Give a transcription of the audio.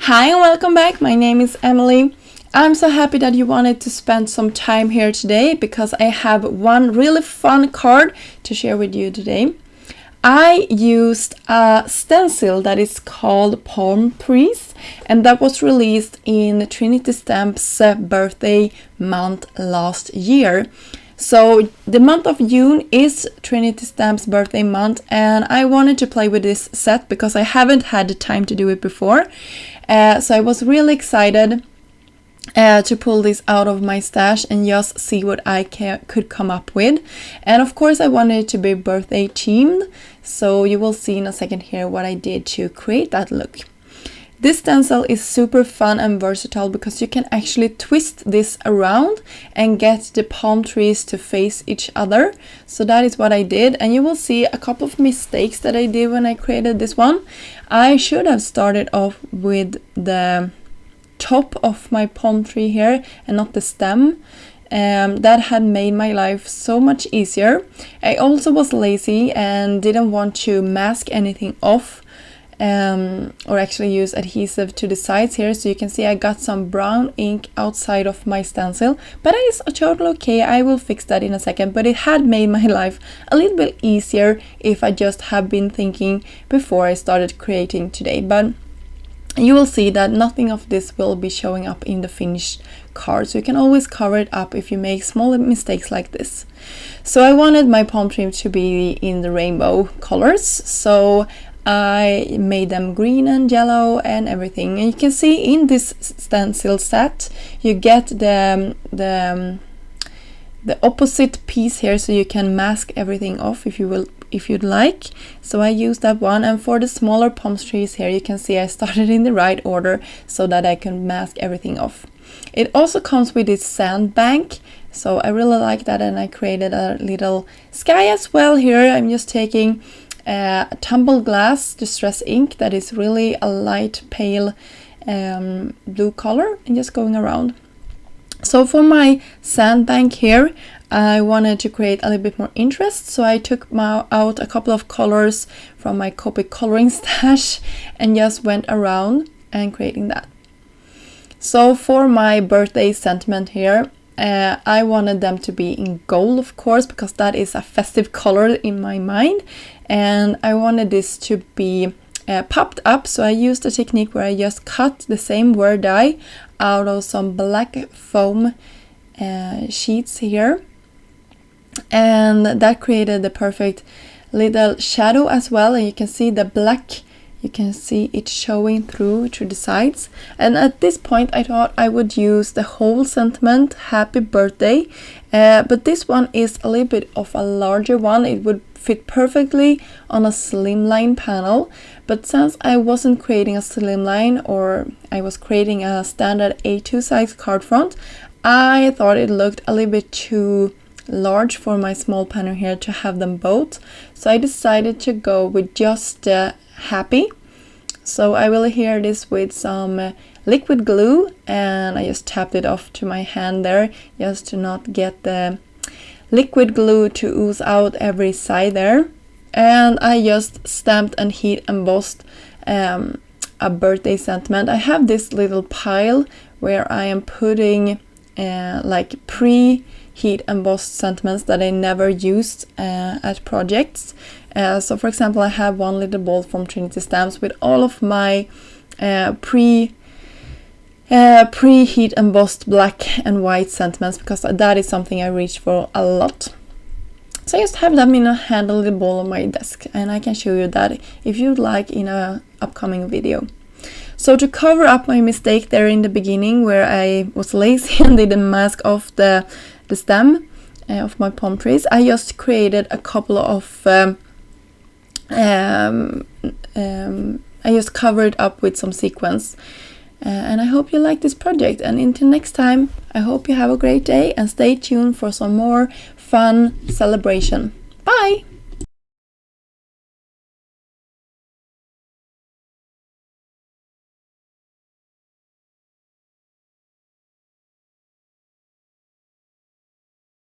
Hi and welcome back. My name is Emelie. I'm so happy that you wanted to spend some time here today because I have one really fun card to share with you today. I used a stencil that is called Palm Trees, and that was released in Trinity Stamps' birthday month last year. So the month of June is Trinity Stamps' birthday month, and I wanted to play with this set because I haven't had the time to do it before. So I was really excited to pull this out of my stash and just see what I could come up with. And of course I wanted it to be birthday themed, so you will see in a second here what I did to create that look. This stencil is super fun and versatile because you can actually twist this around and get the palm trees to face each other. So that is what I did, and you will see a couple of mistakes that I did when I created this one. I should have started off with the top of my palm tree here and not the stem. That had made my life so much easier. I also was lazy and didn't want to mask anything off. Or actually use adhesive to the sides here, so you can see I got some brown ink outside of my stencil, but it is totally okay. I will fix that in a second, but it had made my life a little bit easier if I just have been thinking before I started creating today. But you will see that nothing of this will be showing up in the finished card, so you can always cover it up if you make small mistakes like this. So I wanted my palm tree to be in the rainbow colors, so I made them green and yellow and everything. And you can see in this stencil set you get the opposite piece here, so you can mask everything off if you'd like. So I used that one, and for the smaller palm trees here you can see I started in the right order so that I can mask everything off. It also comes with this sand bank, so I really like that, and I created a little sky as well here. I'm just taking tumbled glass distress ink that is really a light pale blue color and just going around. So for my sandbank here I wanted to create a little bit more interest, so I took out a couple of colors from my Copic coloring stash and just went around and creating that. So for my birthday sentiment here, I wanted them to be in gold, of course, because that is a festive color in my mind, and I wanted this to be popped up, so I used a technique where I just cut the same word die out of some black foam sheets here, and that created the perfect little shadow as well. And you can see the black, you can see it showing through the sides. And at this point I thought I would use the whole sentiment, happy birthday, but this one is a little bit of a larger one. It would fit perfectly on a slimline panel, but since I wasn't creating a slimline, or I was creating a standard A2 size card front, I thought it looked a little bit too large for my small panel here to have them both, so I decided to go with just happy. So I will adhere this with some liquid glue, and I just tapped it off to my hand there just to not get the liquid glue to ooze out every side there. And I just stamped and heat embossed a birthday sentiment. I have this little pile where I am putting like pre-heat embossed sentiments that I never used at projects. So for example, I have one little ball from Trinity Stamps with all of my pre-heat embossed black and white sentiments, because that is something I reach for a lot. So I just have them in a handle little ball on my desk, and I can show you that if you'd like in a upcoming video. So to cover up my mistake there in the beginning where I was lazy and didn't mask off the stem of my palm trees, I just created a couple of I just covered up with some sequins. And I hope you like this project, and until next time I hope you have a great day and stay tuned for some more fun celebration. Bye!